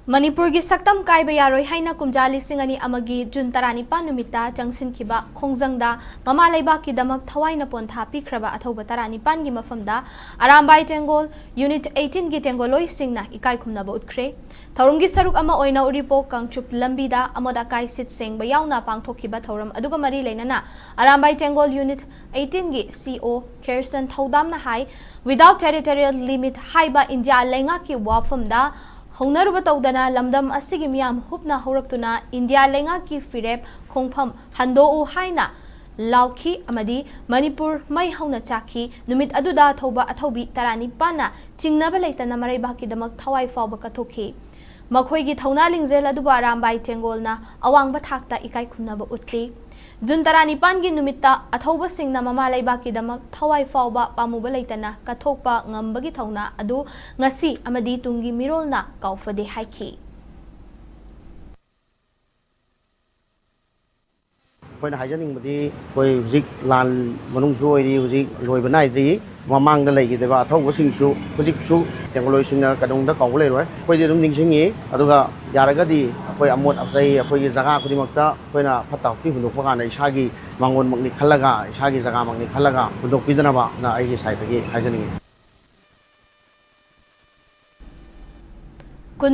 Manipur gi saktam kai bayaroi haina kumjali singani amagi Jun tarani panumita jangsin kiba khongjangda mama leiba ki damak thawaina pontha pikraba Athouba tarani pan gi mafamda Arambai Tenggol Unit 18 gi Tengolloi Singna Ikai Khumnaba Utkhre Thaurum gi saruk ama oina uripo kangchup lambida amoda kai sit seng bayauna pangthokiba thauram aduga mari leinana Arambai Tenggol Unit 18 gi CO Kersen Thodamna hai without territorial limit haiba India lenga ki wafamda Hongnaruba tawdana lamdam asigi miyam hupna horaktuna India lenga ki firep khongpham handou haina lauki amadi Manipur mai hauna chaki numit aduda Athouba Athoubi tarani pana chingnaba leitana maraiba ki damak thawai fawba kathoki makhoi gi thauna lingzel aduba Arambai Tenggolna awangba thakta Ikai Khumnaba utli Jun tarani pan gi numitta Athouba singna mama leiba ki damak thawai fawba pamuba leitana kathokpa ngambagi thauna adu ngasi amadi tungi mirolna kaufade haiki Koina haijaning badi koi huzik lan manung su oi huzik loi banai dri mamang da lei gi deba Athouba sing su huzik su Tengolloi singna kadong da kaung lei roi koi de dum ning singi aduga yaraga di koi amot apsai koi gi jaga kudimakta koina phatak ti hundok paga na isagi mangon makni khalaga isagi jaga makni khalaga hundok pidana ba na ai gi sai tagi haijaning